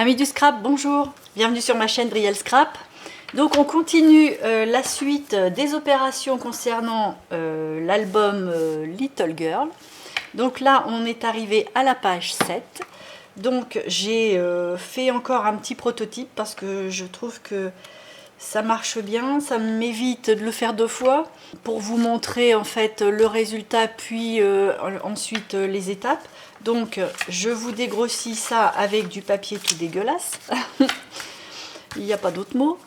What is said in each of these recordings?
Amis du scrap, bonjour, bienvenue sur ma chaîne Brielle Scrap. Donc on continue la suite des opérations concernant l'album Little Girl. Donc là on est arrivé à la page 7. Donc j'ai fait encore un petit prototype parce que je trouve que ça marche bien, ça m'évite de le faire deux fois pour vous montrer en fait le résultat puis ensuite les étapes. Donc je vous dégrossis ça avec du papier tout dégueulasse. Il n'y a pas d'autre mot.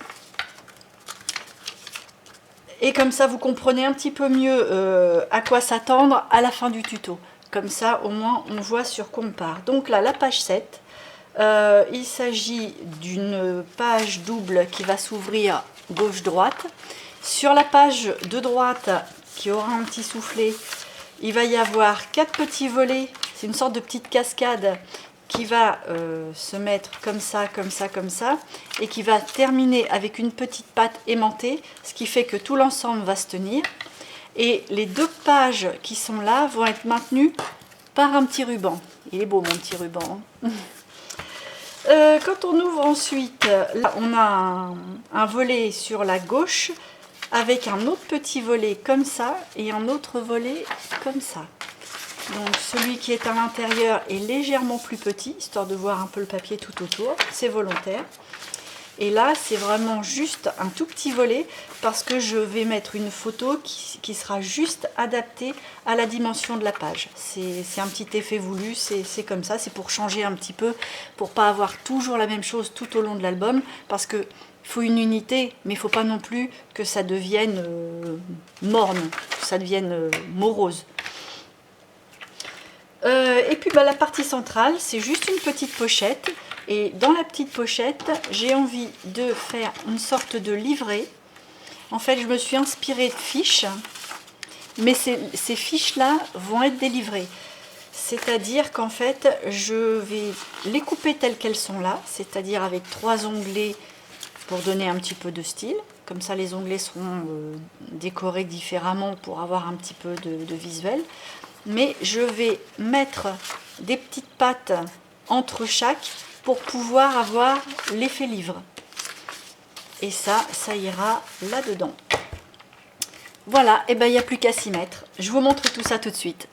Et comme ça vous comprenez un petit peu mieux à quoi s'attendre à la fin du tuto. Comme ça au moins on voit sur quoi on part. Donc là la page 7. Il s'agit d'une page double qui va s'ouvrir gauche-droite. Sur la page de droite qui aura un petit soufflet, il va y avoir 4 petits volets. C'est une sorte de petite cascade qui va se mettre comme ça, comme ça, comme ça, et qui va terminer avec une petite patte aimantée, ce qui fait que tout l'ensemble va se tenir. Et les deux pages qui sont là vont être maintenues par un petit ruban. Il est beau mon petit ruban, hein. Quand on ouvre ensuite, là, on a un volet sur la gauche avec un autre petit volet comme ça et un autre volet comme ça. Donc celui qui est à l'intérieur est légèrement plus petit, histoire de voir un peu le papier tout autour, c'est volontaire. Et là, c'est vraiment juste un tout petit volet parce que je vais mettre une photo qui sera juste adaptée à la dimension de la page. C'est un petit effet voulu, c'est comme ça, c'est pour changer un petit peu, pour pas avoir toujours la même chose tout au long de l'album, parce que faut une unité, mais il faut pas non plus que ça devienne morne, que ça devienne morose. Et puis la partie centrale, c'est juste une petite pochette. Et dans la petite pochette, j'ai envie de faire une sorte de livret. En fait, je me suis inspirée de fiches, mais ces fiches-là vont être des livrets. C'est-à-dire qu'en fait, je vais les couper telles qu'elles sont là, c'est-à-dire avec 3 onglets pour donner un petit peu de style. Comme ça, les onglets seront décorés différemment pour avoir un petit peu de visuel. Mais je vais mettre des petites pattes entre chaque pour pouvoir avoir l'effet livre. Et ça ira là-dedans. Voilà, et ben il n'y a plus qu'à s'y mettre. Je vous montre tout ça tout de suite.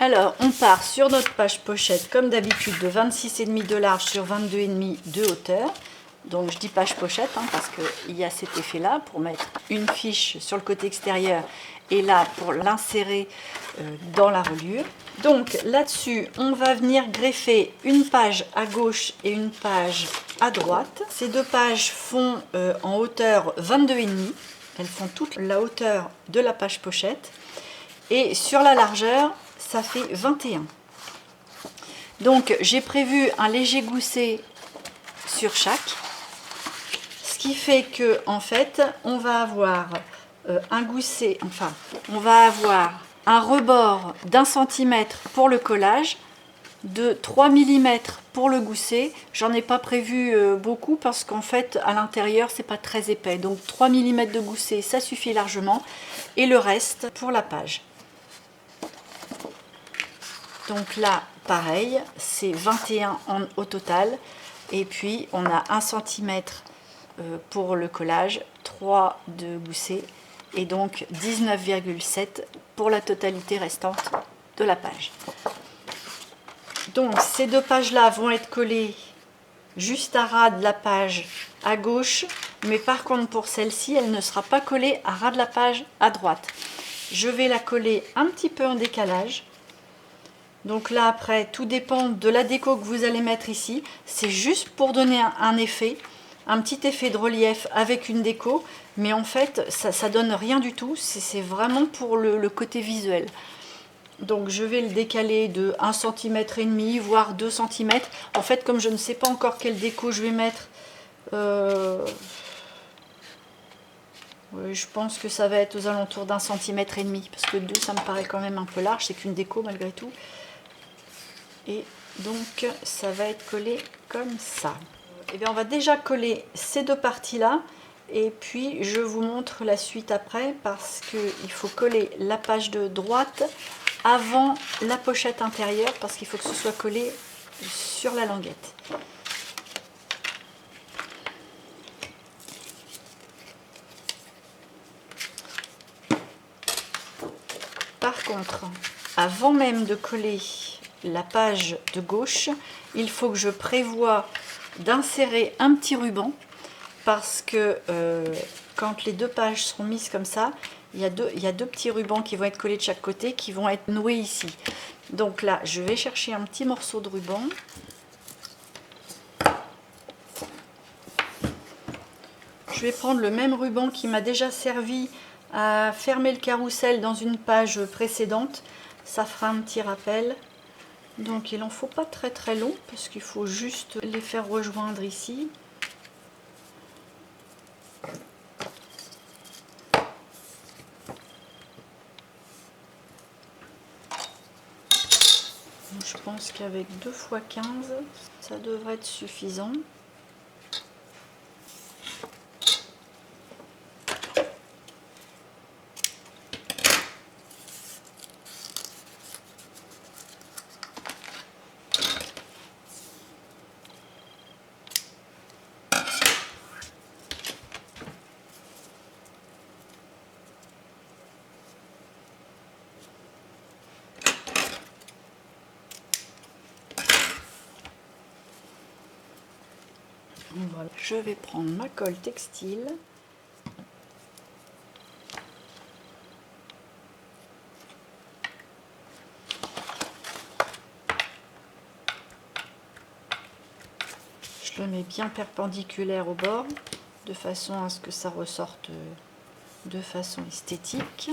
Alors, on part sur notre page pochette, comme d'habitude, de 26,5 de large sur 22,5 de hauteur. Donc, je dis page pochette, hein, parce qu'il y a cet effet-là, pour mettre une fiche sur le côté extérieur, et là, pour l'insérer dans la reliure. Donc, là-dessus, on va venir greffer une page à gauche et une page à droite. Ces deux pages font en hauteur 22,5. Elles font toute la hauteur de la page pochette. Et sur la largeur, ça fait 21. Donc j'ai prévu un léger gousset sur chaque, ce qui fait que en fait on va avoir un gousset, enfin on va avoir un rebord d'1 cm pour le collage, de 3 mm pour le gousset. J'en ai pas prévu beaucoup parce qu'en fait à l'intérieur c'est pas très épais, donc 3 mm de gousset ça suffit largement, et le reste pour la page. Donc là, pareil, c'est 21 au total. Et puis, on a 1 cm pour le collage, 3 de gousset, et donc 19,7 pour la totalité restante de la page. Donc, ces deux pages-là vont être collées juste à ras de la page à gauche. Mais par contre, pour celle-ci, elle ne sera pas collée à ras de la page à droite. Je vais la coller un petit peu en décalage. Donc là après, tout dépend de la déco que vous allez mettre ici. C'est juste pour donner un effet, un petit effet de relief avec une déco. Mais en fait, ça donne rien du tout. C'est vraiment pour le côté visuel. Donc je vais le décaler de 1,5 cm, voire 2 cm. En fait, comme je ne sais pas encore quelle déco je vais mettre, je pense que ça va être aux alentours d'1,5 cm. Parce que 2, ça me paraît quand même un peu large. C'est qu'une déco malgré tout. Et donc ça va être collé comme ça. Et bien on va déjà coller ces deux parties-là. Et puis je vous montre la suite après parce qu'il faut coller la page de droite avant la pochette intérieure parce qu'il faut que ce soit collé sur la languette. Par contre, avant même de coller la page de gauche, il faut que je prévoie d'insérer un petit ruban parce que quand les deux pages seront mises comme ça, il y a deux petits rubans qui vont être collés de chaque côté qui vont être noués ici. Donc là, je vais chercher un petit morceau de ruban. Je vais prendre le même ruban qui m'a déjà servi à fermer le carrousel dans une page précédente. Ça fera un petit rappel. Donc il n'en faut pas très très long parce qu'il faut juste les faire rejoindre ici. Je pense qu'avec 2 x 15, ça devrait être suffisant. Voilà. Je vais prendre ma colle textile. Je le mets bien perpendiculaire au bord, de façon à ce que ça ressorte de façon esthétique.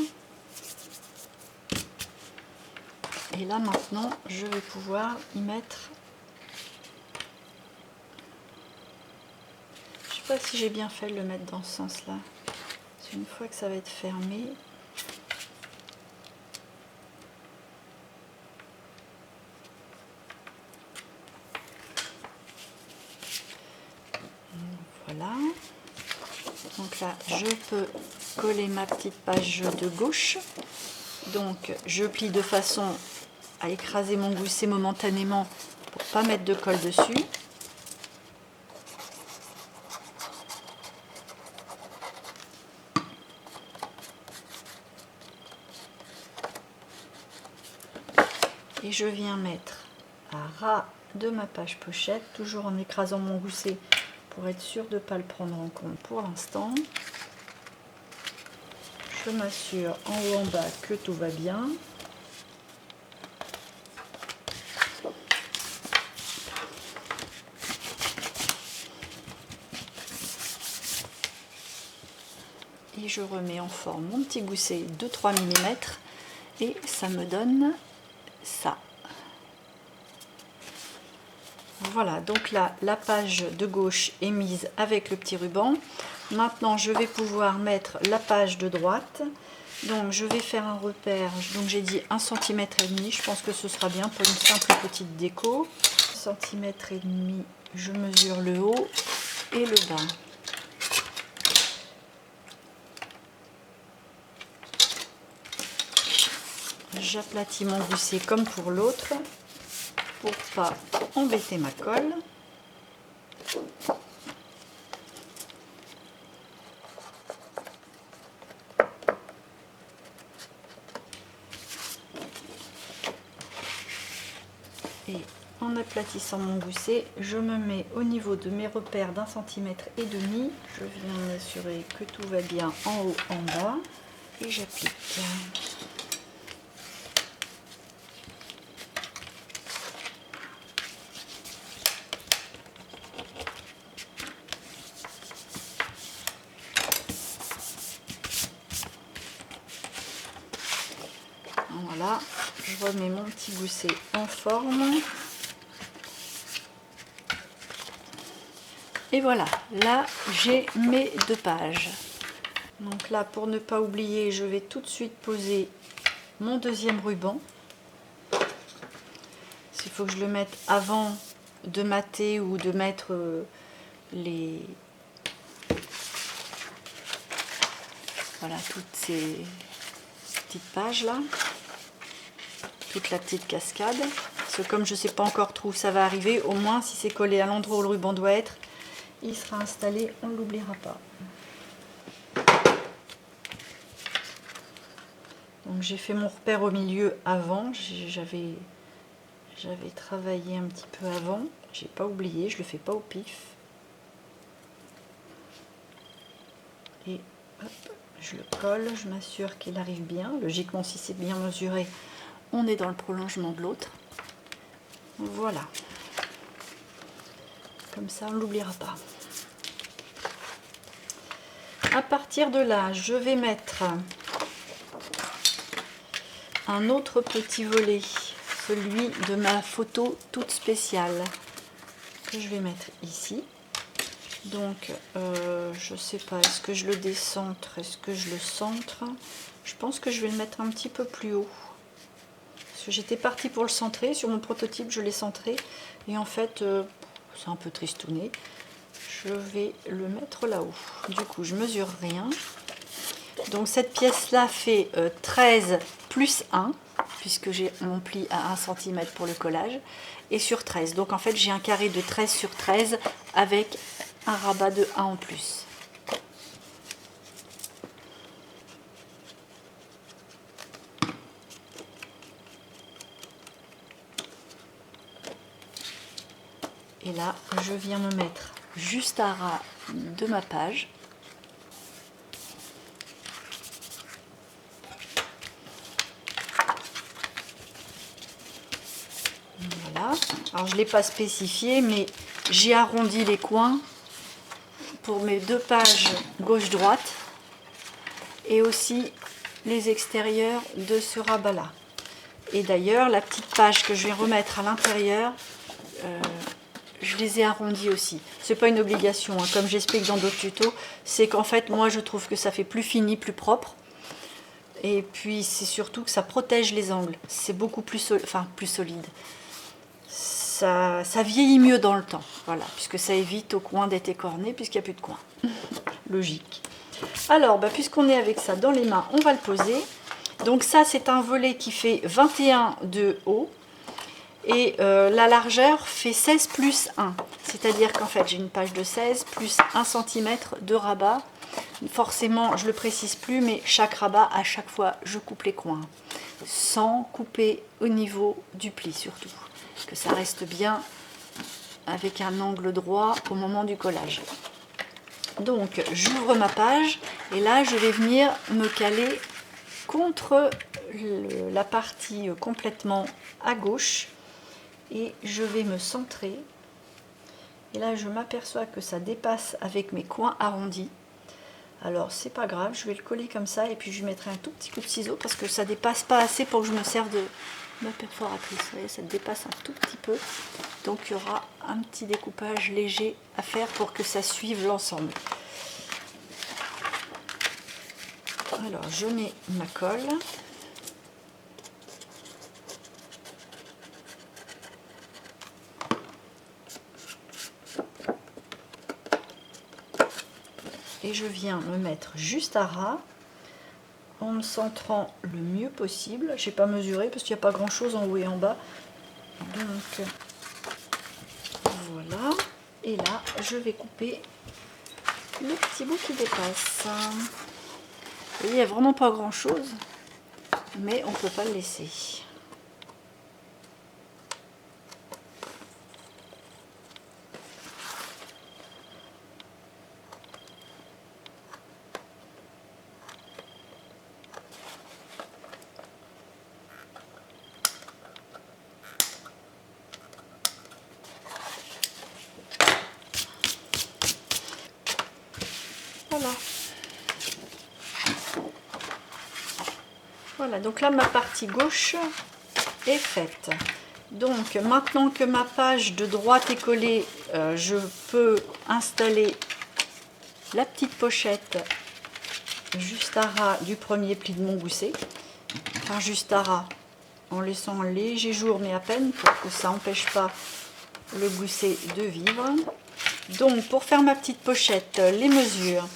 Et là maintenant, je vais pouvoir y mettre... Je sais pas si j'ai bien fait de le mettre dans ce sens-là. Une fois que ça va être fermé, voilà. Donc là, je peux coller ma petite page de gauche. Donc je plie de façon à écraser mon gousset momentanément pour pas mettre de colle dessus. Et je viens mettre à ras de ma page pochette, toujours en écrasant mon gousset pour être sûr de ne pas le prendre en compte pour l'instant. Je m'assure en haut en bas que tout va bien. Et je remets en forme mon petit gousset de 3 mm et ça me donne ça. Voilà, donc là la page de gauche est mise avec le petit ruban. Maintenant je vais pouvoir mettre la page de droite. Donc je vais faire un repère, donc j'ai dit 1,5 cm, je pense que ce sera bien pour une simple petite déco. 1,5 cm, je mesure le haut et le bas. J'aplatis mon gousset comme pour l'autre pour pas embêter ma colle. Et en aplatissant mon gousset, je me mets au niveau de mes repères d'1,5 cm. Je viens m'assurer que tout va bien en haut, en bas et j'applique. Voilà, je remets mon petit gousset en forme. Et voilà, là j'ai mes 2 pages. Donc là, pour ne pas oublier, je vais tout de suite poser mon deuxième ruban. Il faut que je le mette avant de mater ou de mettre voilà, toutes ces petites pages là, toute la petite cascade. Parce que comme je ne sais pas encore trop où ça va arriver, au moins si c'est collé à l'endroit où le ruban doit être, il sera installé, on ne l'oubliera pas. Donc j'ai fait mon repère au milieu avant, j'avais travaillé un petit peu avant, j'ai pas oublié, je le fais pas au pif. Et hop, je le colle, je m'assure qu'il arrive bien. Logiquement, si c'est bien mesuré, on est dans le prolongement de l'autre. Voilà. Comme ça, on ne l'oubliera pas. À partir de là, je vais mettre un autre petit volet, celui de ma photo toute spéciale, que je vais mettre ici. Donc, je sais pas, est-ce que je le décentre, est-ce que je le centre? Je pense que je vais le mettre un petit peu plus haut. Parce que j'étais partie pour le centrer, sur mon prototype je l'ai centré, et en fait, c'est un peu tristouné. Je vais le mettre là-haut. Du coup, je mesure rien. Donc cette pièce-là fait 13 plus 1, puisque j'ai mon pli à 1 cm pour le collage, et sur 13. Donc en fait, j'ai un carré de 13 sur 13 avec un rabat de 1 en plus. Et là, je viens me mettre juste à ras de ma page. Voilà. Alors, je ne l'ai pas spécifié, mais j'ai arrondi les coins pour mes deux pages gauche-droite et aussi les extérieurs de ce rabat-là. Et d'ailleurs, la petite page que je vais remettre à l'intérieur, je les ai arrondis aussi. C'est pas une obligation, hein, comme j'explique dans d'autres tutos, c'est qu'en fait, moi, je trouve que ça fait plus fini, plus propre. Et puis, c'est surtout que ça protège les angles. C'est beaucoup plus, plus solide. Ça vieillit mieux dans le temps, voilà, puisque ça évite au coin d'être écorné, puisqu'il n'y a plus de coin. Logique. Alors, puisqu'on est avec ça dans les mains, on va le poser. Donc ça, c'est un volet qui fait 21 de haut. Et la largeur fait 16 plus 1. C'est-à-dire qu'en fait, j'ai une page de 16 plus 1 cm de rabat. Forcément, je ne le précise plus, mais chaque rabat, à chaque fois, je coupe les coins. Sans couper au niveau du pli, surtout. Que ça reste bien avec un angle droit au moment du collage. Donc, j'ouvre ma page et là, je vais venir me caler contre la partie complètement à gauche et je vais me centrer. Et là, je m'aperçois que ça dépasse avec mes coins arrondis. Alors, c'est pas grave, je vais le coller comme ça et puis je mettrai un tout petit coup de ciseau parce que ça dépasse pas assez pour que je me serve de ma perforatrice. Vous voyez, ça dépasse un tout petit peu. Donc, il y aura un petit découpage léger à faire pour que ça suive l'ensemble. Alors, je mets ma colle. Et je viens me mettre juste à ras en me centrant le mieux possible. Je n'ai pas mesuré parce qu'il n'y a pas grand chose en haut et en bas. Donc voilà. Et là, je vais couper le petit bout qui dépasse. Vous voyez, il n'y a vraiment pas grand chose, mais on ne peut pas le laisser. Voilà. Voilà, donc là ma partie gauche est faite. Donc maintenant que ma page de droite est collée, je peux installer la petite pochette juste à ras du premier pli de mon gousset. Enfin juste à ras, en laissant un léger jour mais à peine pour que ça n'empêche pas le gousset de vivre. Donc pour faire ma petite pochette, les mesures,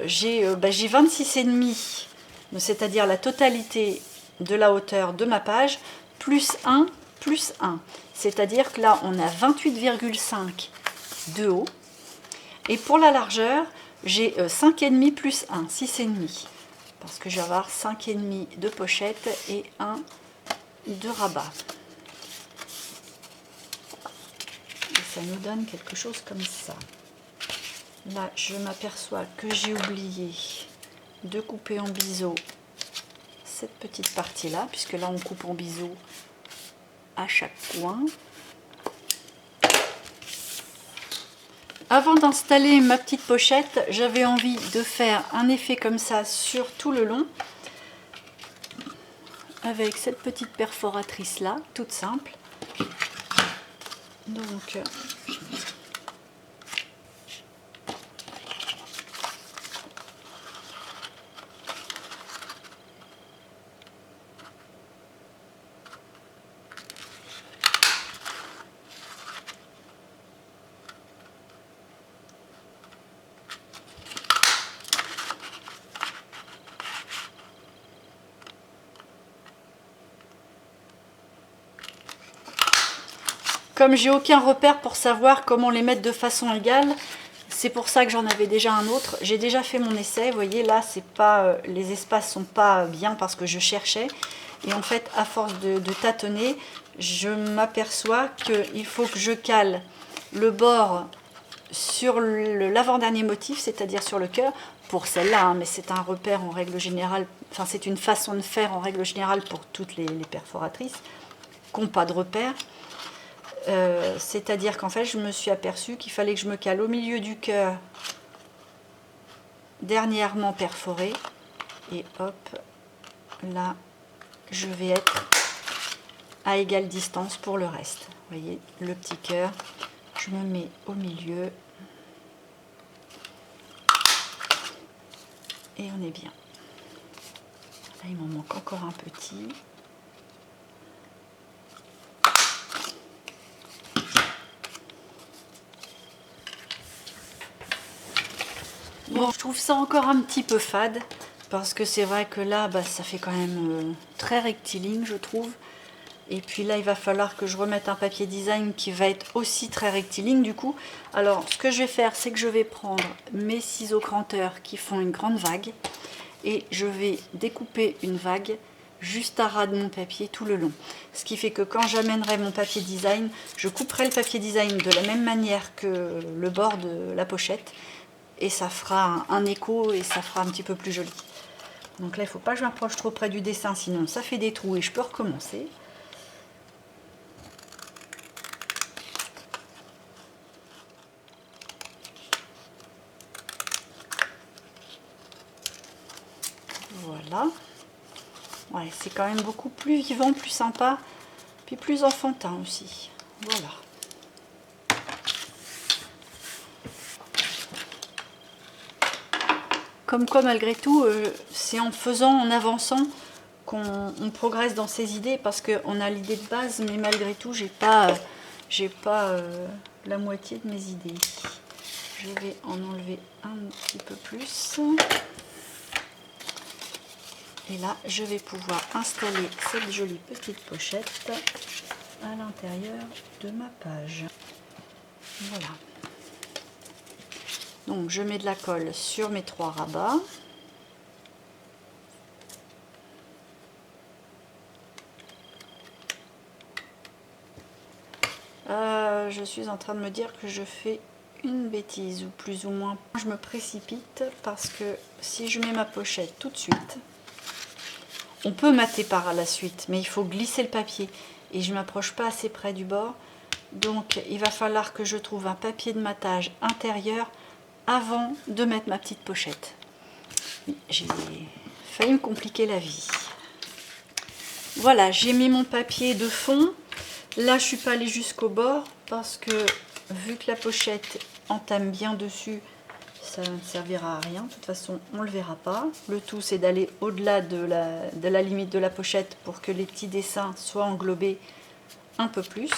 j'ai 26,5, c'est-à-dire la totalité de la hauteur de ma page, plus 1, c'est-à-dire que là on a 28,5 de haut. Et pour la largeur, j'ai 5,5 plus 1, 6,5. Parce que je vais avoir 5,5 de pochette et 1 de rabat. Et ça nous donne quelque chose comme ça. Là, je m'aperçois que j'ai oublié de couper en biseau cette petite partie-là, puisque là, on coupe en biseau à chaque coin. Avant d'installer ma petite pochette, j'avais envie de faire un effet comme ça sur tout le long, avec cette petite perforatrice là, toute simple. Donc, comme j'ai aucun repère pour savoir comment les mettre de façon égale, c'est pour ça que j'en avais déjà un autre. J'ai déjà fait mon essai, vous voyez là, c'est pas, les espaces sont pas bien parce que je cherchais. Et en fait, à force de tâtonner, je m'aperçois qu'il faut que je cale le bord sur l'avant-dernier motif, c'est-à-dire sur le cœur, pour celle-là, hein, mais c'est un repère en règle générale, enfin c'est une façon de faire en règle générale pour toutes les perforatrices qui n'ont pas de repère. C'est-à-dire qu'en fait je me suis aperçue qu'il fallait que je me cale au milieu du cœur dernièrement perforé et hop, là je vais être à égale distance pour le reste. Vous voyez le petit cœur, je me mets au milieu et on est bien. Là il m'en manque encore un petit. Bon, je trouve ça encore un petit peu fade, parce que c'est vrai que là, ça fait quand même très rectiligne, je trouve. Et puis là, il va falloir que je remette un papier design qui va être aussi très rectiligne du coup. Alors, ce que je vais faire, c'est que je vais prendre mes ciseaux cranteurs qui font une grande vague, et je vais découper une vague juste à ras de mon papier tout le long. Ce qui fait que quand j'amènerai mon papier design, je couperai le papier design de la même manière que le bord de la pochette. Et ça fera un écho et ça fera un petit peu plus joli. Donc là, il ne faut pas que je m'approche trop près du dessin, sinon ça fait des trous et je peux recommencer. Voilà. Ouais, c'est quand même beaucoup plus vivant, plus sympa, puis plus enfantin aussi. Voilà. Comme quoi, malgré tout, c'est en faisant, en avançant, qu'on progresse dans ses idées, parce qu'on a l'idée de base, mais malgré tout, j'ai pas la moitié de mes idées. Je vais en enlever un petit peu plus. Et là, je vais pouvoir installer cette jolie petite pochette à l'intérieur de ma page. Voilà. Donc je mets de la colle sur mes 3 rabats. Je suis en train de me dire que je fais une bêtise, ou plus ou moins. Je me précipite parce que si je mets ma pochette tout de suite, on peut mater par la suite, mais il faut glisser le papier. Et je ne m'approche pas assez près du bord. Donc il va falloir que je trouve un papier de matage intérieur avant de mettre ma petite pochette. J'ai failli me compliquer la vie. Voilà, j'ai mis mon papier de fond. Là, je suis pas allée jusqu'au bord parce que vu que la pochette entame bien dessus, ça ne servira à rien. De toute façon, on ne le verra pas. Le tout, c'est d'aller au-delà de la limite de la pochette pour que les petits dessins soient englobés un peu plus.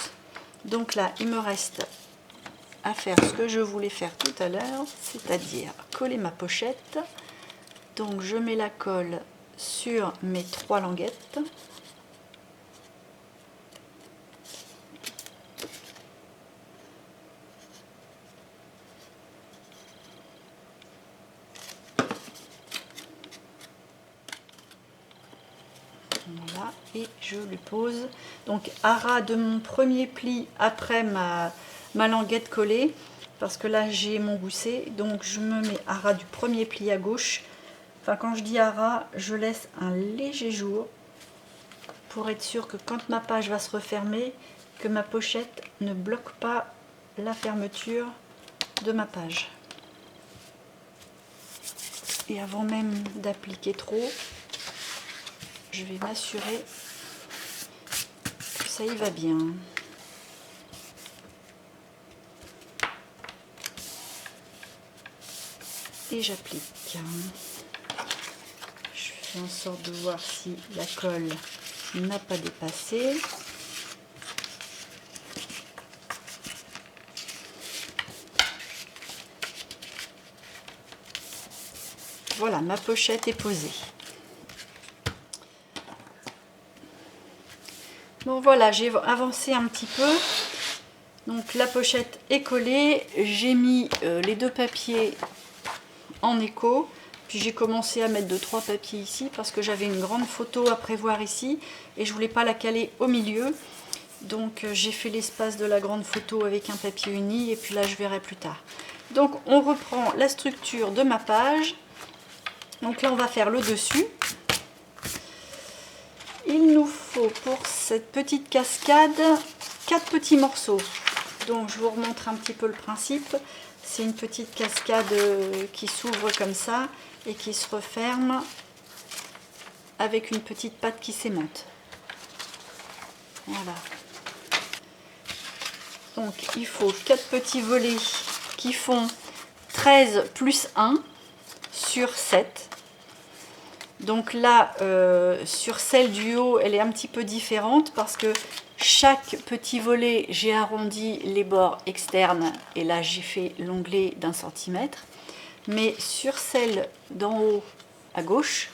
Donc là, il me reste à faire ce que je voulais faire tout à l'heure, c'est-à-dire coller ma pochette. Donc je mets la colle sur mes 3 languettes. Voilà, et je lui pose donc à ras de mon premier pli après ma languette collée, parce que là j'ai mon gousset, donc je me mets à ras du premier pli à gauche. Enfin, quand je dis à ras, je laisse un léger jour pour être sûr que quand ma page va se refermer, que ma pochette ne bloque pas la fermeture de ma page. Et avant même d'appliquer trop, je vais m'assurer que ça y va bien. Et j'applique. Je fais en sorte de voir si la colle n'a pas dépassé. Voilà, ma pochette est posée. Bon voilà, j'ai avancé un petit peu. Donc la pochette est collée. J'ai mis les 2 papiers en écho. Puis j'ai commencé à mettre 2-3 papiers ici parce que j'avais une grande photo à prévoir ici et je voulais pas la caler au milieu. Donc j'ai fait l'espace de la grande photo avec un papier uni et puis là je verrai plus tard. Donc on reprend la structure de ma page. Donc là on va faire le dessus. Il nous faut pour cette petite cascade 4 petits morceaux. Donc je vous remontre un petit peu le principe. C'est une petite cascade qui s'ouvre comme ça et qui se referme avec une petite patte qui s'aimante. Voilà. Donc il faut 4 petits volets qui font 13 plus 1 sur 7. Donc là, sur celle du haut, elle est un petit peu différente parce que chaque petit volet, j'ai arrondi les bords externes et là j'ai fait l'onglet d'1 centimètre. Mais sur celle d'en haut à gauche,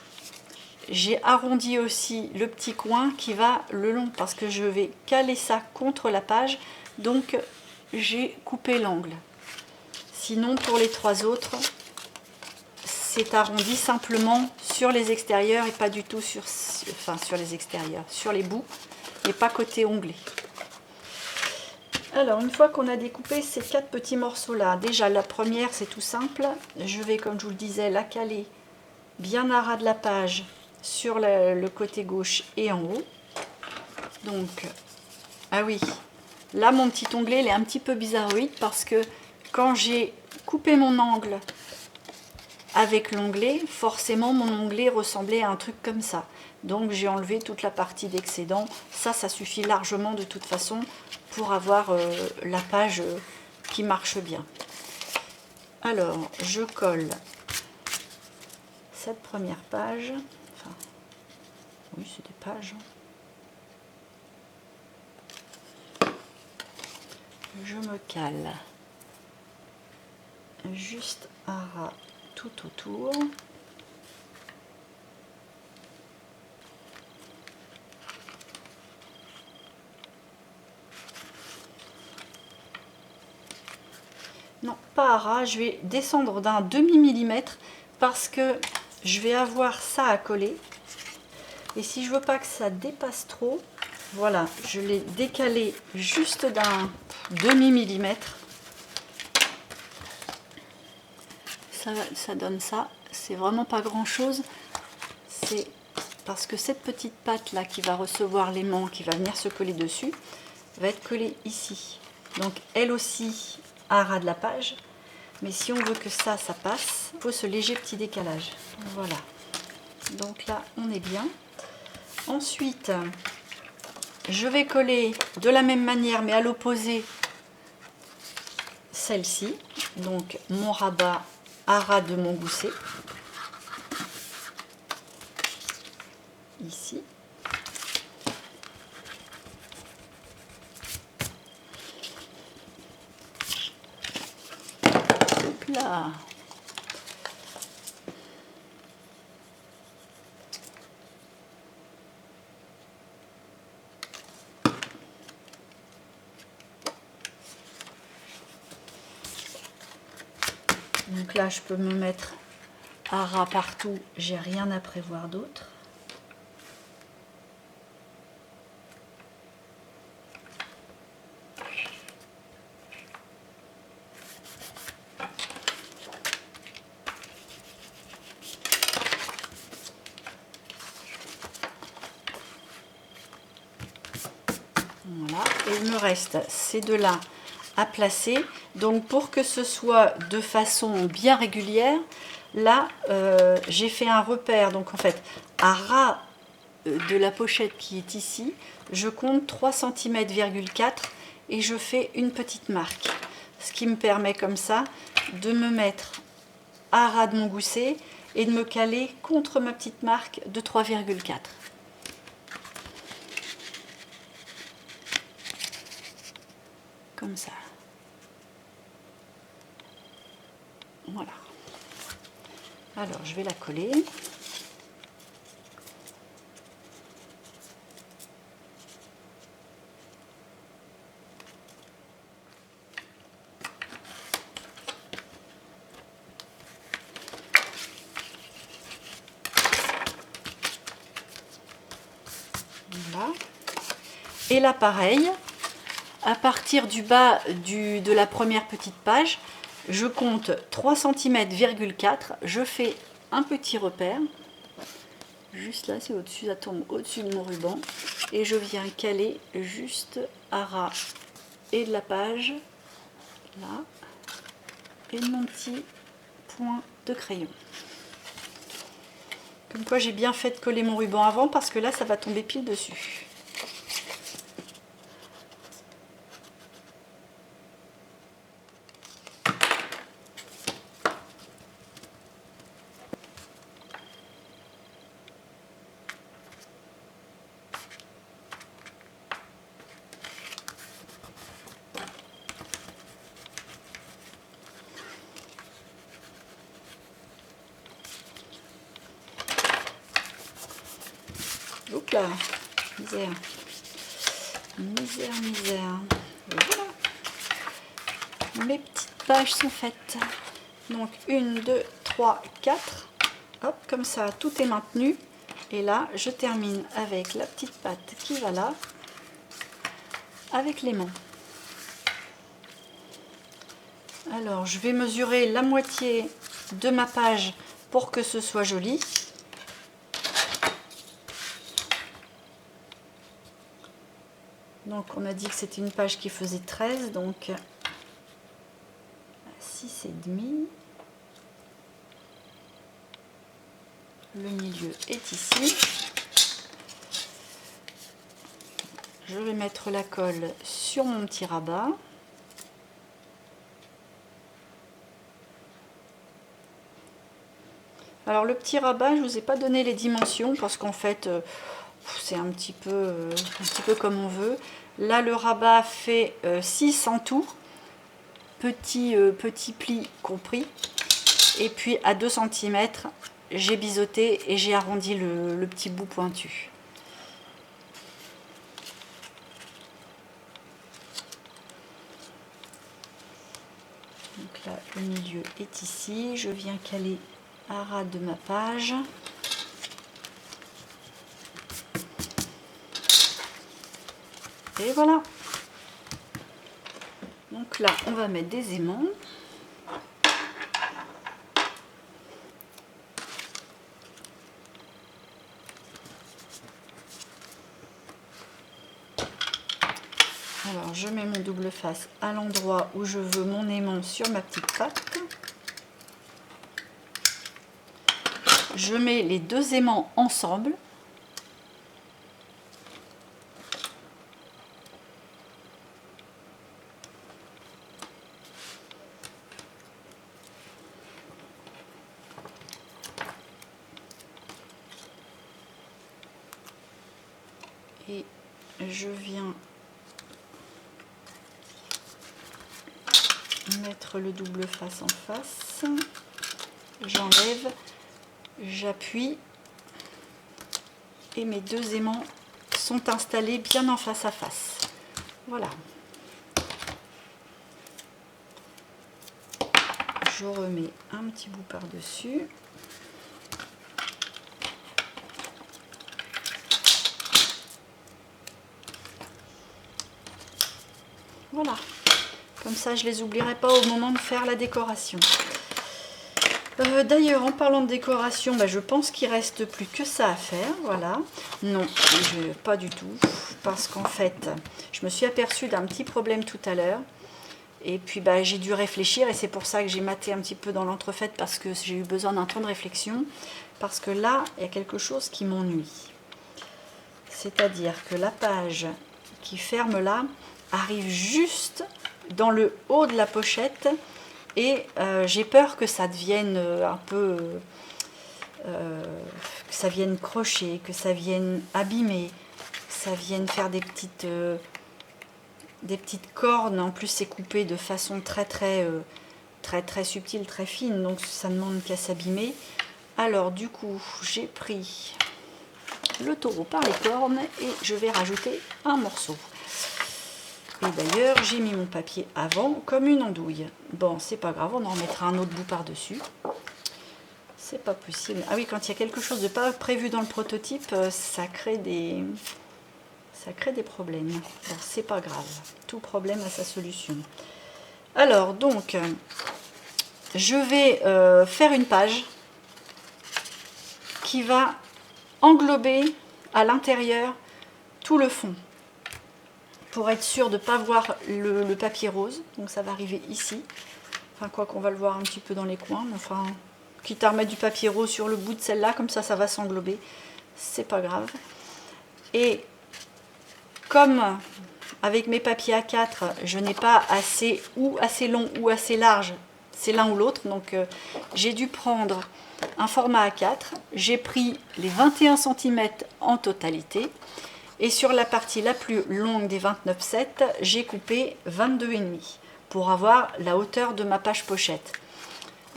j'ai arrondi aussi le petit coin qui va le long parce que je vais caler ça contre la page. Donc j'ai coupé l'angle. Sinon pour les 3 autres, c'est arrondi simplement sur les extérieurs et pas du tout sur les extérieurs, sur les bouts et pas côté onglet. Alors une fois qu'on a découpé ces 4 petits morceaux là, déjà la première c'est tout simple, je vais comme je vous le disais la caler bien à ras de la page sur le côté gauche et en haut. Donc ah oui, là mon petit onglet il est un petit peu bizarroïde parce que quand j'ai coupé mon angle avec l'onglet, forcément mon onglet ressemblait à un truc comme ça. Donc j'ai enlevé toute la partie d'excédent. Ça suffit largement de toute façon pour avoir la page qui marche bien. Alors je colle cette première page. Enfin, oui, c'est des pages. Je me cale juste à ras tout autour. Non, pas à ras, je vais descendre d'un demi-millimètre parce que je vais avoir ça à coller. Et si je veux pas que ça dépasse trop, voilà, je l'ai décalé juste d'un demi-millimètre. Ça donne ça, c'est vraiment pas grand chose, c'est parce que cette petite patte là qui va recevoir l'aimant, qui va venir se coller dessus, va être collée ici. Donc elle aussi à ras de la page, mais si on veut que ça passe, il faut ce léger petit décalage. Voilà, donc là on est bien. Ensuite, je vais coller de la même manière mais à l'opposé celle-ci, donc mon rabat à ras de mon gousset, ici. là. Donc là, je peux me mettre à ras partout, j'ai rien à prévoir d'autre. Voilà, et il me reste ces deux-là à placer. Donc pour que ce soit de façon bien régulière, là j'ai fait un repère. Donc en fait, à ras de la pochette qui est ici, je compte 3 cm,4 cm et je fais une petite marque. Ce qui me permet comme ça de me mettre à ras de mon gousset et de me caler contre ma petite marque de 3,4. Comme ça. Voilà. Alors, je vais la coller. Voilà. Et là, pareil, à partir du bas de la première petite page, je compte 3 cm,4 cm, je fais un petit repère, juste là, c'est au-dessus, ça tombe au-dessus de mon ruban, et je viens caler juste à ras et de la page, là, et de mon petit point de crayon. Comme quoi j'ai bien fait de coller mon ruban avant, parce que là, ça va tomber pile dessus. Oups là, misère, misère, misère. Et voilà, mes petites pages sont faites. Donc 1, 2, 3, 4. Hop, comme ça, tout est maintenu. Et là, je termine avec la petite patte qui va là, avec l'aimant. Alors, je vais mesurer la moitié de ma page pour que ce soit joli. Donc on a dit que c'était une page qui faisait 13, donc 6,5. Le milieu est ici. Je vais mettre la colle sur mon petit rabat. Alors le petit rabat, je ne vous ai pas donné les dimensions parce qu'en fait c'est un petit peu comme on veut. Là le rabat fait 6 en tout, petit pli compris. Et puis à 2 cm, j'ai biseauté et j'ai arrondi le petit bout pointu. Donc là le milieu est ici, je viens caler à ras de ma page. Et voilà. Donc là, on va mettre des aimants. Alors, je mets mon double face à l'endroit où je veux mon aimant sur ma petite patte. Je mets les deux aimants ensemble. Et je viens mettre le double face en face. J'enlève, j'appuie et mes deux aimants sont installés bien en face à face. Voilà. Je remets un petit bout par-dessus. Voilà. Comme ça, je ne les oublierai pas au moment de faire la décoration. D'ailleurs, en parlant de décoration, je pense qu'il reste plus que ça à faire. Voilà. Non, pas du tout. Parce qu'en fait, je me suis aperçue d'un petit problème tout à l'heure. Et puis j'ai dû réfléchir et c'est pour ça que j'ai maté un petit peu dans l'entrefaite parce que j'ai eu besoin d'un temps de réflexion. Parce que là, il y a quelque chose qui m'ennuie. C'est-à-dire que la page qui ferme là arrive juste dans le haut de la pochette et j'ai peur que ça devienne un peu... que ça vienne crocher, que ça vienne abîmer, que ça vienne faire des petites cornes. En plus c'est coupé de façon très subtile, très fine, donc ça ne demande qu'à s'abîmer. Alors du coup j'ai pris le taureau par les cornes et je vais rajouter un morceau. Et d'ailleurs j'ai mis mon papier avant comme une andouille. Bon, c'est pas grave, on en remettra un autre bout par dessus. C'est pas possible. Ah oui, quand il y a quelque chose de pas prévu dans le prototype, ça crée des problèmes. Bon, c'est pas grave, tout problème a sa solution. Alors donc je vais faire une page qui va englober à l'intérieur tout le fond pour être sûr de ne pas voir le papier rose. Donc ça va arriver ici, enfin quoi qu'on va le voir un petit peu dans les coins, mais enfin quitte à remettre du papier rose sur le bout de celle-là, comme ça va s'englober, c'est pas grave. Et comme avec mes papiers A4 je n'ai pas assez long ou assez large, c'est l'un ou l'autre, donc j'ai dû prendre un format A4, j'ai pris les 21 cm en totalité et sur la partie la plus longue des 29,7 j'ai coupé 22,5 pour avoir la hauteur de ma page pochette.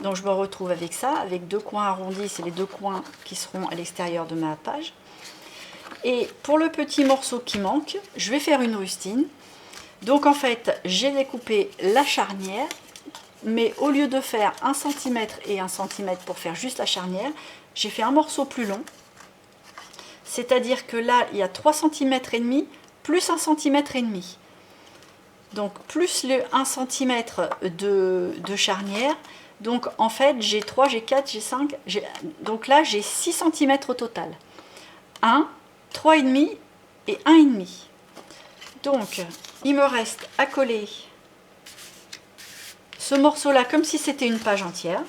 Donc je me retrouve avec ça, avec deux coins arrondis, c'est les deux coins qui seront à l'extérieur de ma page. Et pour le petit morceau qui manque, je vais faire une rustine. Donc en fait, j'ai découpé la charnière, mais au lieu de faire 1 cm et 1 cm pour faire juste la charnière, j'ai fait un morceau plus long. C'est-à-dire que là, il y a 3 cm et demi plus 1 cm et demi. Donc plus le 1 cm de charnière. Donc en fait, j'ai 3, j'ai 4, j'ai 5. Donc là, j'ai 6 cm au total. 1, 3,5 et 1,5. Donc, il me reste à coller ce morceau-là comme si c'était une page entière.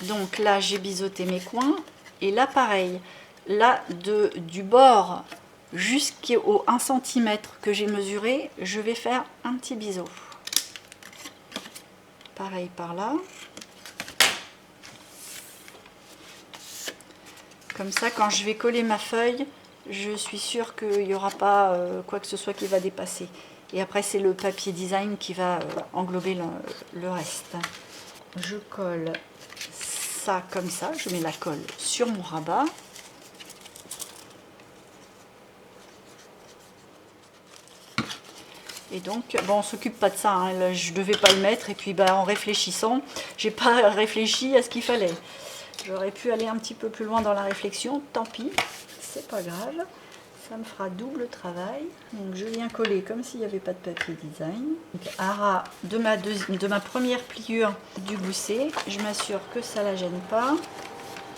Donc là, j'ai biseauté mes coins. Et là, pareil, là, du bord jusqu'au 1 cm que j'ai mesuré, je vais faire un petit biseau. Pareil par là. Comme ça, quand je vais coller ma feuille, je suis sûre qu'il n'y aura pas quoi que ce soit qui va dépasser. Et après, c'est le papier design qui va englober le reste. Je colle ça comme ça. Je mets la colle sur mon rabat. Et donc, bon, on ne s'occupe pas de ça. Hein. Là, je ne devais pas le mettre. Et puis, en réfléchissant, j'ai pas réfléchi à ce qu'il fallait. J'aurais pu aller un petit peu plus loin dans la réflexion, tant pis, c'est pas grave, ça me fera double travail. Donc je viens coller comme s'il n'y avait pas de papier design. Donc, à ras de ma première pliure du gousset, je m'assure que ça ne la gêne pas.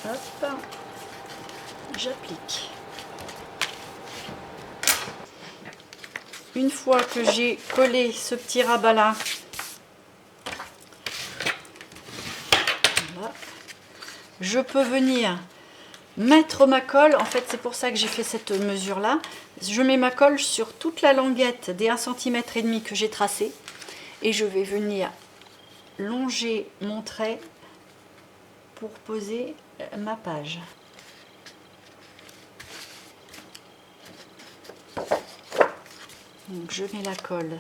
Hop, j'applique. Une fois que j'ai collé ce petit rabat là, voilà, je peux venir mettre ma colle. En fait, c'est pour ça que j'ai fait cette mesure là. Je mets ma colle sur toute la languette des 1,5 cm que j'ai tracé et je vais venir longer mon trait pour poser ma page. Donc je mets la colle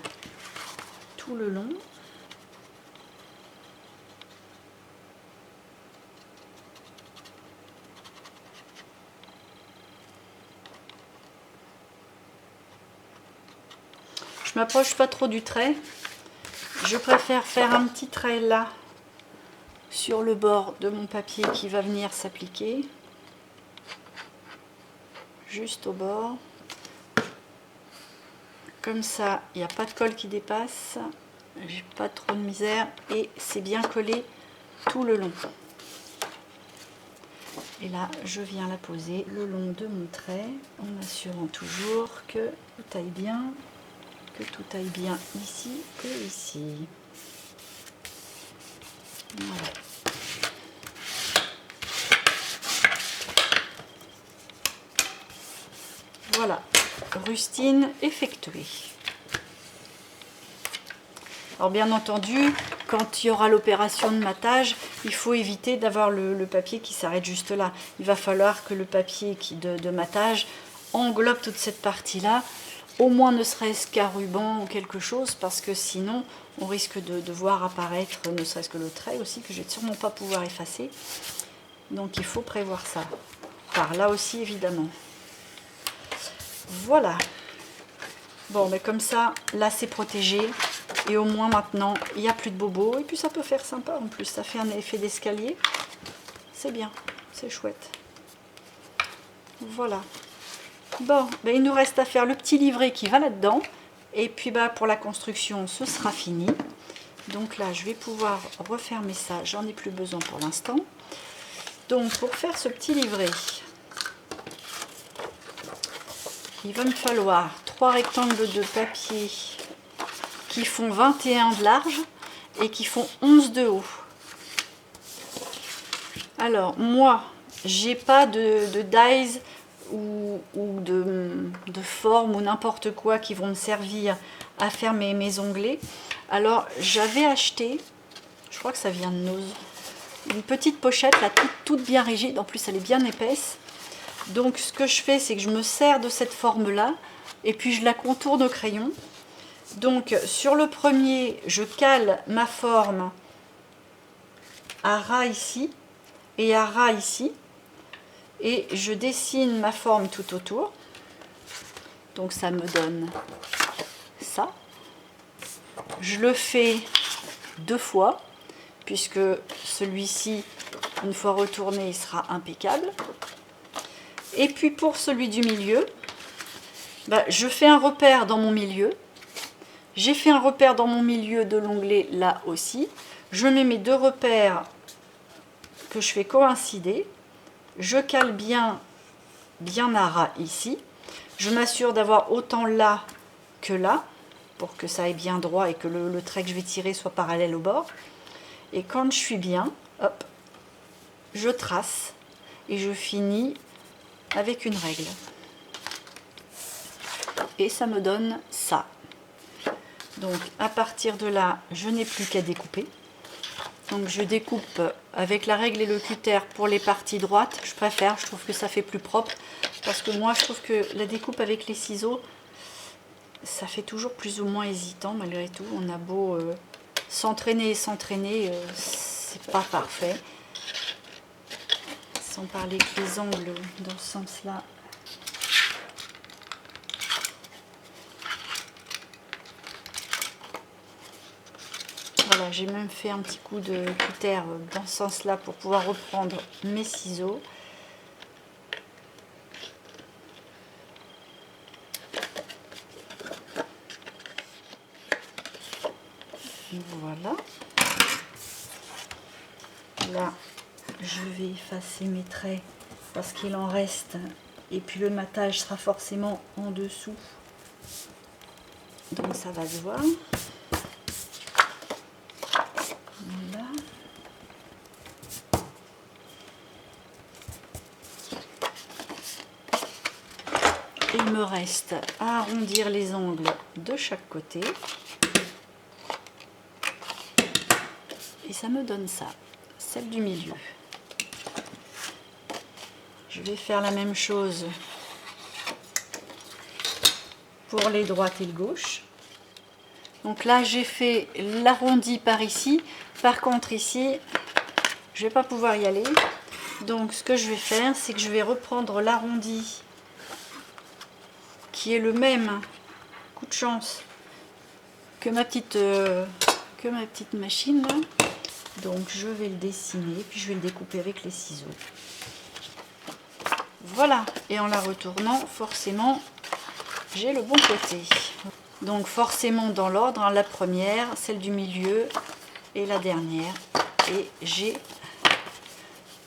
tout le long. je m'approche pas trop du trait. Je préfère faire un petit trait là sur le bord de mon papier qui va venir s'appliquer. Juste au bord. Comme ça, il n'y a pas de colle qui dépasse. J'ai pas trop de misère et c'est bien collé tout le long. Et là, je viens la poser le long de mon trait en assurant toujours que tout aille bien ici et ici. Voilà. Voilà, rustine effectuée. Alors bien entendu, quand il y aura l'opération de matage, il faut éviter d'avoir le papier qui s'arrête juste là. Il va falloir que le papier de matage englobe toute cette partie-là, au moins ne serait-ce qu'un ruban ou quelque chose, parce que sinon on risque de voir apparaître ne serait-ce que le trait aussi, que je ne vais sûrement pas pouvoir effacer. Donc il faut prévoir ça. Par là aussi évidemment. Voilà. Bon, mais comme ça, là c'est protégé. Et au moins maintenant, il n'y a plus de bobos. Et puis ça peut faire sympa en plus. Ça fait un effet d'escalier. C'est bien, c'est chouette. Voilà. Bon, ben, il nous reste à faire le petit livret qui va là-dedans. Et puis bah, pour la construction, ce sera fini. Donc là, je vais pouvoir refermer ça. J'en ai plus besoin pour l'instant. Donc pour faire ce petit livret, il va me falloir 3 rectangles de papier qui font 21 de large et qui font 11 de haut. Alors moi, j'ai pas de dies ou de forme ou n'importe quoi qui vont me servir à faire mes onglets. Alors j'avais acheté, je crois que ça vient de Nose, une petite pochette là toute bien rigide, en plus elle est bien épaisse. Donc ce que je fais, c'est que je me sers de cette forme là et puis je la contourne au crayon. Donc sur le premier, je cale ma forme à ras ici et à ras ici. Et je dessine ma forme tout autour. Donc ça me donne ça. Je le fais 2 fois, puisque celui-ci, une fois retourné, il sera impeccable. Et puis pour celui du milieu, bah, je fais un repère dans mon milieu. J'ai fait un repère dans mon milieu de l'onglet là aussi. Je mets mes 2 repères que je fais coïncider. Je cale bien à ras ici. Je m'assure d'avoir autant là que là, pour que ça aille bien droit et que le trait que je vais tirer soit parallèle au bord. Et quand je suis bien, hop, je trace et je finis avec une règle. Et ça me donne ça. Donc à partir de là, je n'ai plus qu'à découper. Donc je découpe avec la règle et le cutter pour les parties droites. Je préfère, je trouve que ça fait plus propre. Parce que moi, je trouve que la découpe avec les ciseaux, ça fait toujours plus ou moins hésitant malgré tout. On a beau s'entraîner et s'entraîner, c'est pas parfait. Sans parler que les angles dans ce sens-là. Voilà, j'ai même fait un petit coup de cutter dans ce sens-là pour pouvoir reprendre mes ciseaux. Voilà. Là, je vais effacer mes traits parce qu'il en reste. Et puis le matage sera forcément en dessous. Donc ça va se voir. Voilà. Il me reste à arrondir les angles de chaque côté. Et ça me donne ça, celle du milieu. Je vais faire la même chose pour les droites et le gauche. Donc là, j'ai fait l'arrondi par ici. Par contre, ici, je ne vais pas pouvoir y aller. Donc, ce que je vais faire, c'est que je vais reprendre l'arrondi qui est le même, coup de chance, que ma petite machine là. Donc je vais le dessiner, puis je vais le découper avec les ciseaux. Voilà, et en la retournant, forcément, j'ai le bon côté. Donc forcément dans l'ordre, hein, la première, celle du milieu et la dernière. Et j'ai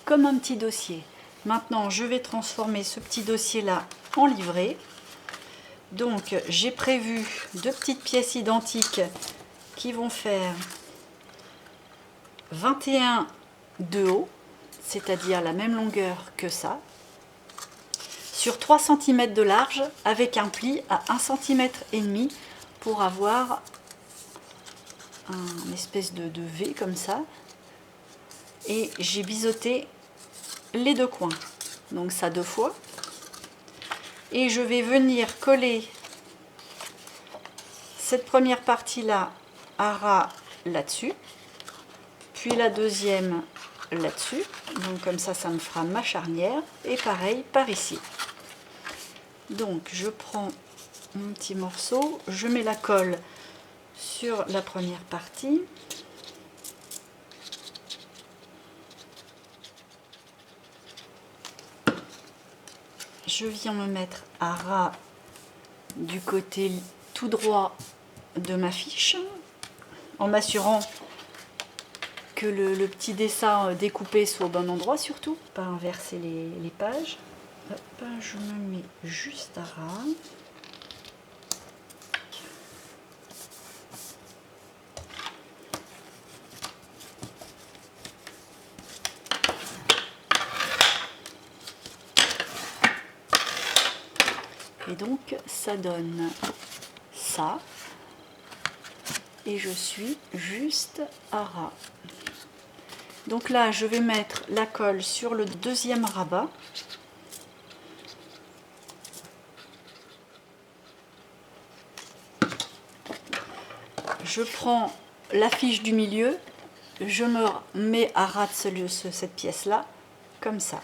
comme un petit dossier. Maintenant, je vais transformer ce petit dossier-là en livret. Donc j'ai prévu 2 petites pièces identiques qui vont faire 21 de haut, c'est-à-dire la même longueur que ça, sur 3 cm de large, avec un pli à 1,5 cm pour avoir un espèce de V comme ça. Et j'ai biseauté les 2 coins, donc ça 2 fois. Et je vais venir coller cette première partie-là à ras là-dessus, puis la deuxième là-dessus, donc comme ça, ça me fera ma charnière, et pareil par ici. Donc je prends mon petit morceau, je mets la colle sur la première partie, je viens me mettre à ras du côté tout droit de ma fiche, en m'assurant que le petit dessin découpé soit au bon endroit, surtout, pas inverser les pages. Hop, je me mets juste à ras. Et donc ça donne ça. Et je suis juste à ras. Donc là, je vais mettre la colle sur le deuxième rabat. Je prends la fiche du milieu, je me mets à ras de cette pièce-là, comme ça.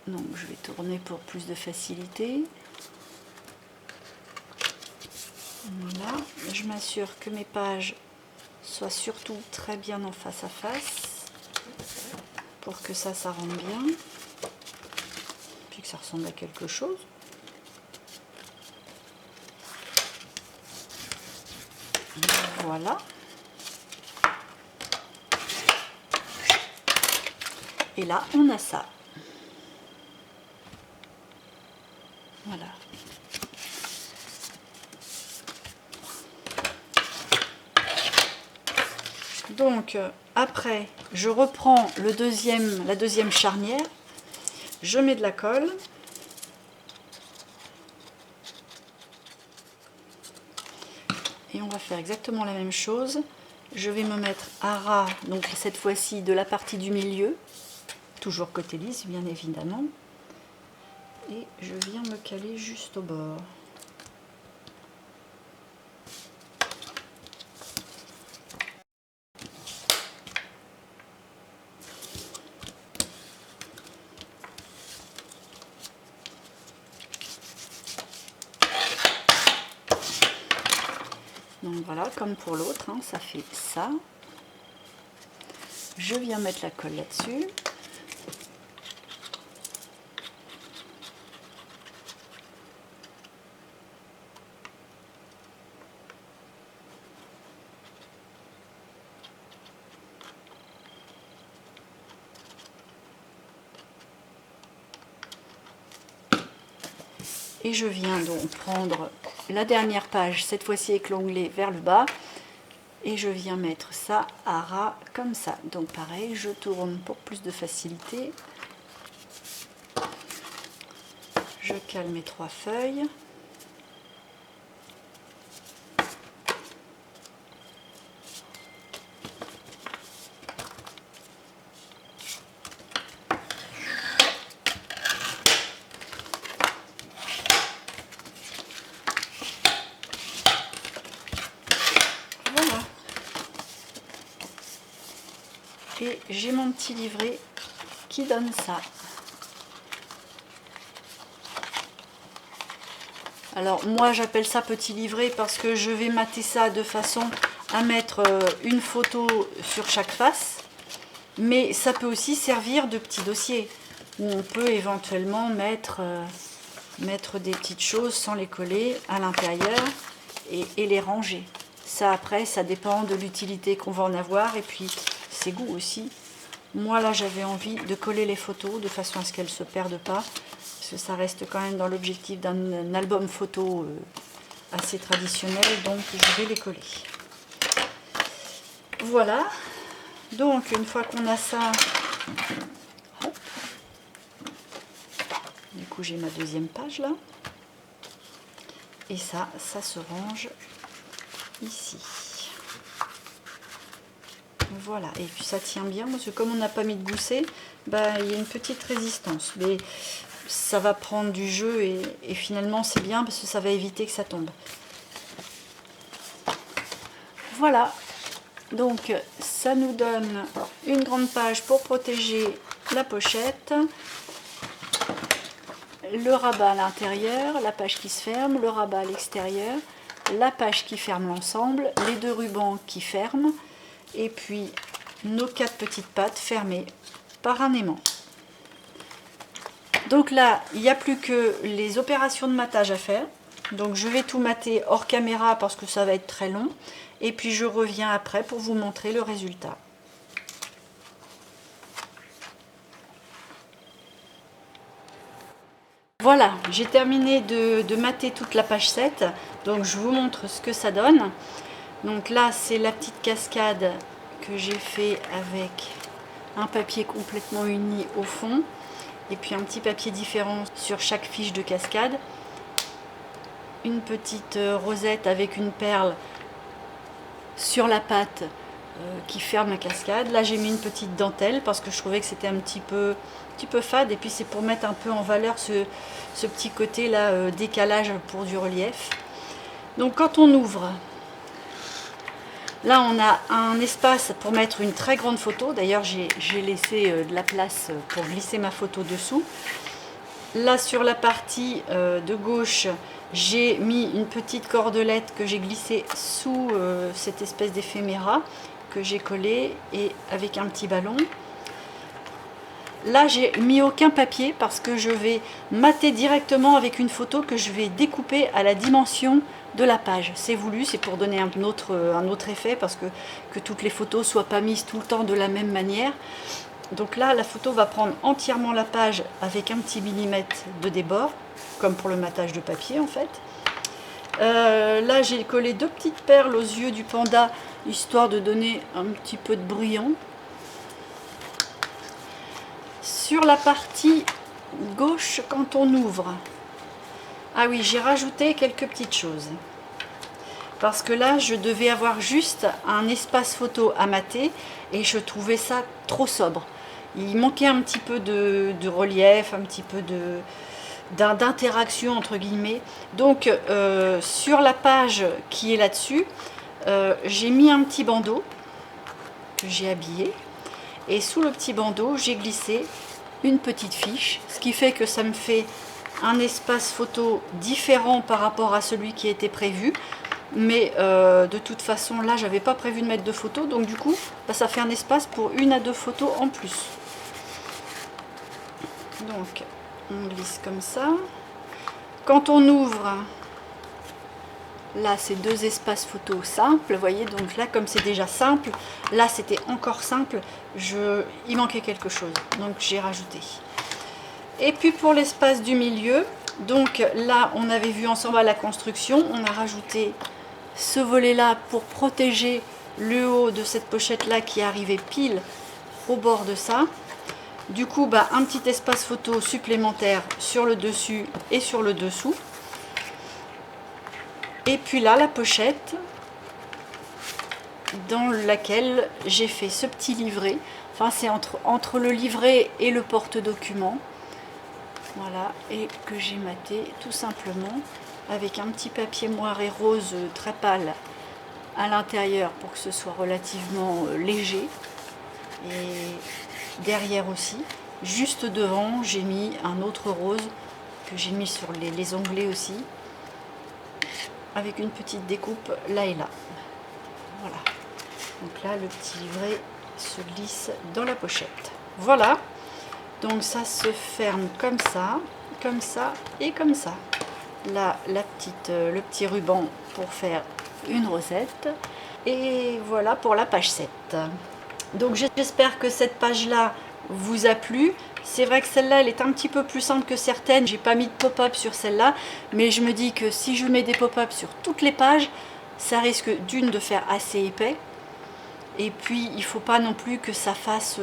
Donc je vais tourner pour plus de facilité. Voilà, je m'assure que mes pages soient surtout très bien en face à face, pour que ça rentre bien, puis que ça ressemble à quelque chose. Voilà. Et là, on a ça. Voilà. Donc, après, je reprends la deuxième charnière. Je mets de la colle. Et on va faire exactement la même chose. Je vais me mettre à ras, donc cette fois-ci de la partie du milieu, toujours côté lisse bien évidemment, et je viens me caler juste au bord. Donc voilà, comme pour l'autre, hein, ça fait ça. Je viens mettre la colle là-dessus. Et je viens donc prendre la dernière page, cette fois-ci avec l'onglet vers le bas, et je viens mettre ça à ras comme ça. Donc pareil, je tourne pour plus de facilité. Je cale mes 3 feuilles. Voilà. Et j'ai mon petit livret qui donne ça. Alors moi j'appelle ça petit livret parce que je vais mater ça de façon à mettre une photo sur chaque face. Mais ça peut aussi servir de petit dossier où on peut éventuellement mettre des petites choses sans les coller à l'intérieur et les ranger. Ça après, ça dépend de l'utilité qu'on va en avoir et puis ses goûts aussi. Moi là j'avais envie de coller les photos de façon à ce qu'elles ne se perdent pas. Parce que ça reste quand même dans l'objectif d'un album photo assez traditionnel. Donc je vais les coller. Voilà. Donc une fois qu'on a ça, hop. Du coup j'ai ma deuxième page là. Et ça se range ici. Voilà, et puis ça tient bien parce que comme on n'a pas mis de gousset, bah, il y a une petite résistance. Mais ça va prendre du jeu et finalement c'est bien parce que ça va éviter que ça tombe. Voilà, donc ça nous donne une grande page pour protéger la pochette. Le rabat à l'intérieur, la page qui se ferme, le rabat à l'extérieur, la page qui ferme l'ensemble, les deux rubans qui ferment, et puis nos 4 petites pattes fermées par un aimant. Donc là, il n'y a plus que les opérations de matage à faire. Donc je vais tout mater hors caméra parce que ça va être très long. Et puis je reviens après pour vous montrer le résultat. Voilà, j'ai terminé de mater toute la page 7, donc je vous montre ce que ça donne. Donc là, c'est la petite cascade que j'ai fait avec un papier complètement uni au fond, et puis un petit papier différent sur chaque fiche de cascade. Une petite rosette avec une perle sur la patte qui ferme la cascade. Là, j'ai mis une petite dentelle parce que je trouvais que c'était un petit peu fade, et puis c'est pour mettre un peu en valeur ce petit côté là décalage pour du relief. Donc quand on ouvre, là on a un espace pour mettre une très grande photo. D'ailleurs j'ai laissé de la place pour glisser ma photo dessous. Là sur la partie de gauche, j'ai mis une petite cordelette que j'ai glissée sous cette espèce d'éphéméra que j'ai collé et avec un petit ballon. Là, j'ai mis aucun papier parce que je vais mater directement avec une photo que je vais découper à la dimension de la page. C'est voulu, c'est pour donner un autre effet parce que toutes les photos ne soient pas mises tout le temps de la même manière. Donc là, la photo va prendre entièrement la page avec un petit millimètre de débord, comme pour le matage de papier en fait. Là, j'ai collé 2 petites perles aux yeux du panda, histoire de donner un petit peu de brillant. Sur la partie gauche, quand on ouvre, ah oui, j'ai rajouté quelques petites choses. Parce que là, je devais avoir juste un espace photo à mater et je trouvais ça trop sobre. Il manquait un petit peu de relief, un petit peu d'interaction entre guillemets. Donc sur la page qui est là-dessus, j'ai mis un petit bandeau que j'ai habillé. Et sous le petit bandeau, j'ai glissé une petite fiche, ce qui fait que ça me fait un espace photo différent par rapport à celui qui était prévu. Mais de toute façon, là, j'avais pas prévu de mettre de photos, donc du coup, bah, ça fait un espace pour 1 à 2 photos en plus. Donc, on glisse comme ça. Quand on ouvre, là, c'est 2 espaces photos simples, vous voyez, donc là, comme c'est déjà simple, là, c'était encore simple, il manquait quelque chose, donc j'ai rajouté. Et puis pour l'espace du milieu, donc là, on avait vu ensemble à la construction, on a rajouté ce volet-là pour protéger le haut de cette pochette-là qui arrivait pile au bord de ça. Du coup, bah, un petit espace photo supplémentaire sur le dessus et sur le dessous. Et puis là, la pochette dans laquelle j'ai fait ce petit livret. Enfin, c'est entre le livret et le porte-document. Voilà, et que j'ai maté tout simplement avec un petit papier moire et rose très pâle à l'intérieur pour que ce soit relativement léger. Et derrière aussi, juste devant, j'ai mis un autre rose que j'ai mis sur les onglets aussi. avec une petite découpe là et là. Voilà. Donc là, le petit livret se glisse dans la pochette. Voilà. Donc ça se ferme comme ça et comme ça. Là, le petit ruban pour faire une rosette. Et voilà pour la page 7. Donc j'espère que cette page-là vous a plu. C'est vrai que celle-là, elle est un petit peu plus simple que certaines. J'ai pas mis de pop-up sur celle-là, mais je me dis que si je mets des pop-up sur toutes les pages, ça risque d'une de faire assez épais. Et puis, il faut pas non plus que ça fasse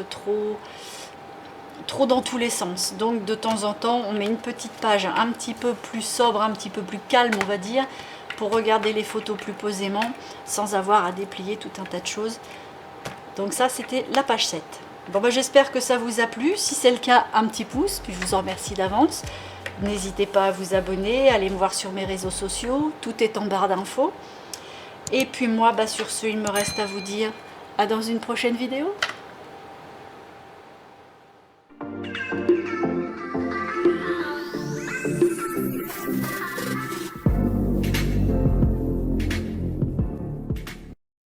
trop dans tous les sens. Donc, de temps en temps, on met une petite page un petit peu plus sobre, un petit peu plus calme, on va dire, pour regarder les photos plus posément, sans avoir à déplier tout un tas de choses. Donc ça, c'était la page 7. Bon, ben, j'espère que ça vous a plu. Si c'est le cas, un petit pouce, puis je vous en remercie d'avance. N'hésitez pas à vous abonner, à aller me voir sur mes réseaux sociaux. Tout est en barre d'infos. Et puis moi, sur ce, il me reste à vous dire à dans une prochaine vidéo.